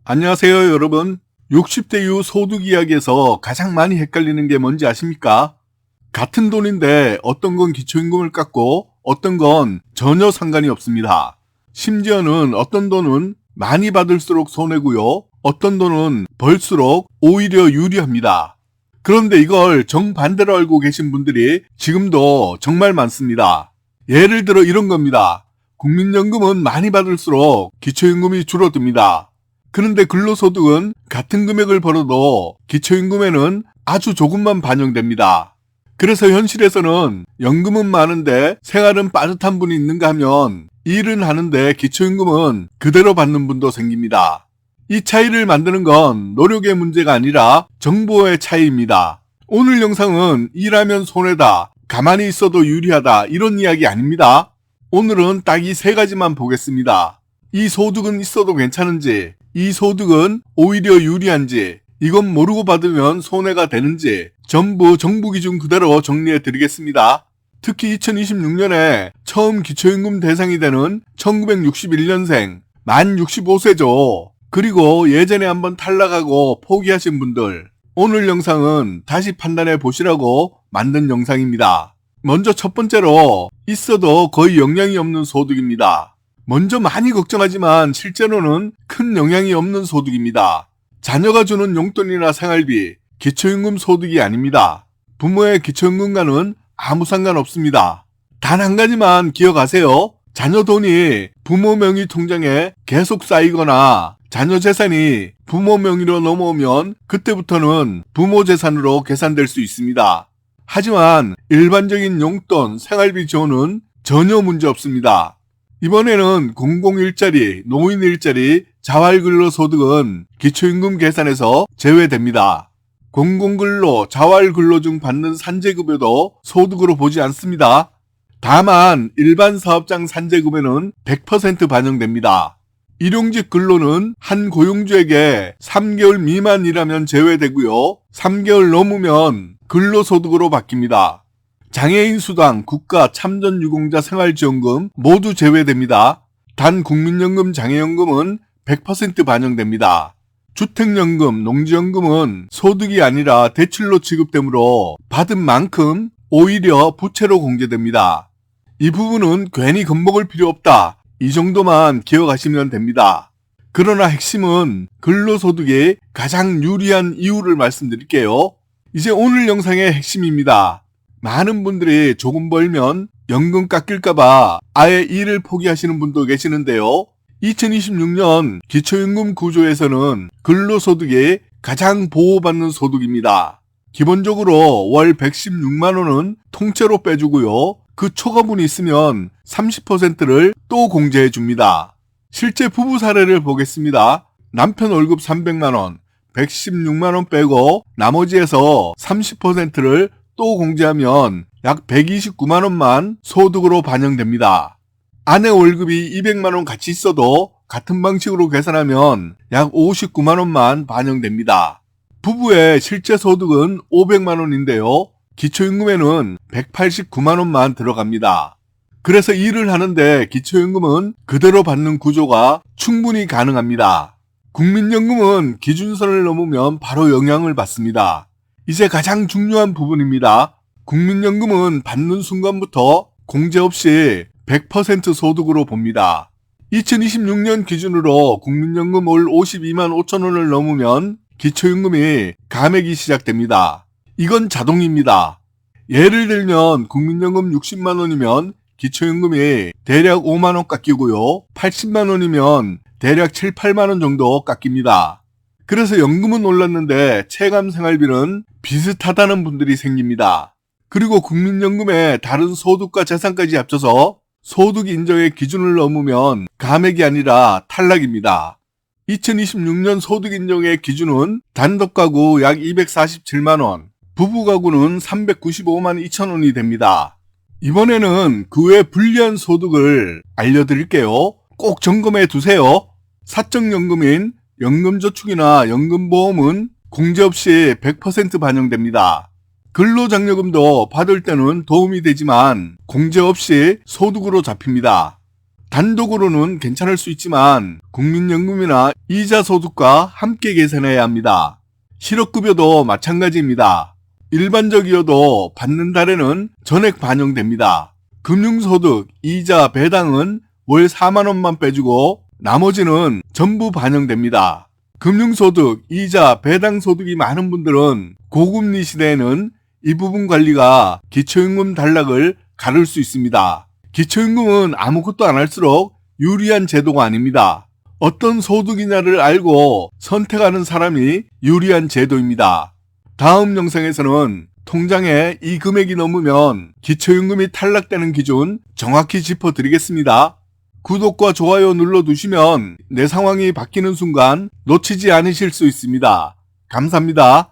안녕하세요, 여러분. 60대 이후 소득 이야기에서 가장 많이 헷갈리는 게 뭔지 아십니까? 같은 돈인데 어떤 건 기초임금을 깎고 어떤 건 전혀 상관이 없습니다. 심지어는 어떤 돈은 많이 받을수록 손해고요. 어떤 돈은 벌수록 오히려 유리합니다. 그런데 이걸 정반대로 알고 계신 분들이 지금도 정말 많습니다. 예를 들어 이런 겁니다. 국민연금은 많이 받을수록 기초임금이 줄어듭니다. 그런데 근로소득은 같은 금액을 벌어도 기초임금에는 아주 조금만 반영됩니다. 그래서 현실에서는 연금은 많은데 생활은 빠듯한 분이 있는가 하면 일은 하는데 기초임금은 그대로 받는 분도 생깁니다. 이 차이를 만드는 건 노력의 문제가 아니라 정보의 차이입니다. 오늘 영상은 일하면 손해다, 가만히 있어도 유리하다 이런 이야기 아닙니다. 오늘은 딱 이 세 가지만 보겠습니다. 이 소득은 있어도 괜찮은지, 이 소득은 오히려 유리한지, 이건 모르고 받으면 손해가 되는지 전부 정부 기준 그대로 정리해 드리겠습니다. 특히 2026년에 처음 기초임금 대상이 되는 1961년생 만 65세죠. 그리고 예전에 한번 탈락하고 포기하신 분들, 오늘 영상은 다시 판단해 보시라고 만든 영상입니다. 먼저 첫 번째로 있어도 거의 영향이 없는 소득입니다. 먼저 많이 걱정하지만 실제로는 큰 영향이 없는 소득입니다. 자녀가 주는 용돈이나 생활비, 기초임금 소득이 아닙니다. 부모의 기초임금과는 아무 상관없습니다. 단 한 가지만 기억하세요. 자녀 돈이 부모 명의 통장에 계속 쌓이거나 자녀 재산이 부모 명의로 넘어오면 그때부터는 부모 재산으로 계산될 수 있습니다. 하지만 일반적인 용돈, 생활비 지원은 전혀 문제 없습니다. 이번에는 공공일자리, 노인일자리, 자활근로소득은 기초임금 계산에서 제외됩니다. 공공근로, 자활근로 중 받는 산재급여도 소득으로 보지 않습니다. 다만 일반 사업장 산재급여는 100% 반영됩니다. 일용직 근로는 한 고용주에게 3개월 미만 일하면 제외되고요. 3개월 넘으면 근로소득으로 바뀝니다. 장애인 수당, 국가, 참전유공자 생활지원금 모두 제외됩니다. 단 국민연금, 장애연금은 100% 반영됩니다. 주택연금, 농지연금은 소득이 아니라 대출로 지급되므로 받은 만큼 오히려 부채로 공제됩니다. 이 부분은 괜히 겁먹을 필요 없다. 이 정도만 기억하시면 됩니다. 그러나 핵심은 근로소득이 가장 유리한 이유를 말씀드릴게요. 이제 오늘 영상의 핵심입니다. 많은 분들이 조금 벌면 연금 깎일까봐 아예 일을 포기하시는 분도 계시는데요. 2026년 기초임금 구조에서는 근로소득이 가장 보호받는 소득입니다. 기본적으로 월 116만원은 통째로 빼주고요. 그 초과분이 있으면 30%를 또 공제해줍니다. 실제 부부 사례를 보겠습니다. 남편 월급 300만원, 116만원 빼고 나머지에서 30%를 또 공제하면 약 129만원만 소득으로 반영됩니다. 아내 월급이 200만원 같이 있어도 같은 방식으로 계산하면 약 59만원만 반영됩니다. 부부의 실제 소득은 500만원인데요. 기초임금에는 189만원만 들어갑니다. 그래서 일을 하는데 기초임금은 그대로 받는 구조가 충분히 가능합니다. 국민연금은 기준선을 넘으면 바로 영향을 받습니다. 이제 가장 중요한 부분입니다. 국민연금은 받는 순간부터 공제 없이 100% 소득으로 봅니다. 2026년 기준으로 국민연금 월 52만 5천원을 넘으면 기초임금이 감액이 시작됩니다. 이건 자동입니다. 예를 들면 국민연금 60만원이면 기초임금이 대략 5만원 깎이고요. 80만원이면 대략 7, 8만원 정도 깎입니다. 그래서 연금은 올랐는데 체감 생활비는 비슷하다는 분들이 생깁니다. 그리고 국민연금의 다른 소득과 재산까지 합쳐서 소득 인정의 기준을 넘으면 감액이 아니라 탈락입니다. 2026년 소득 인정의 기준은 단독 가구 약 247만원, 부부 가구는 395만 2천원이 됩니다. 이번에는 그 외 불리한 소득을 알려드릴게요. 꼭 점검해 두세요. 사적연금인 연금저축이나 연금보험은 공제 없이 100% 반영됩니다. 근로장려금도 받을 때는 도움이 되지만 공제 없이 소득으로 잡힙니다. 단독으로는 괜찮을 수 있지만 국민연금이나 이자 소득과 함께 계산해야 합니다. 실업급여도 마찬가지입니다. 일반적이어도 받는 달에는 전액 반영됩니다. 금융소득, 이자, 배당은 월 4만 원만 빼주고 나머지는 전부 반영됩니다. 금융소득, 이자, 배당 소득이 많은 분들은 고금리 시대에는 이 부분 관리가 기초임금 단락을 가를 수 있습니다. 기초임금은 아무것도 안 할수록 유리한 제도가 아닙니다. 어떤 소득이냐를 알고 선택하는 사람이 유리한 제도입니다. 다음 영상에서는 통장에 이 금액이 넘으면 기초임금이 탈락되는 기준 정확히 짚어드리겠습니다. 구독과 좋아요 눌러두시면 내 상황이 바뀌는 순간 놓치지 않으실 수 있습니다. 감사합니다.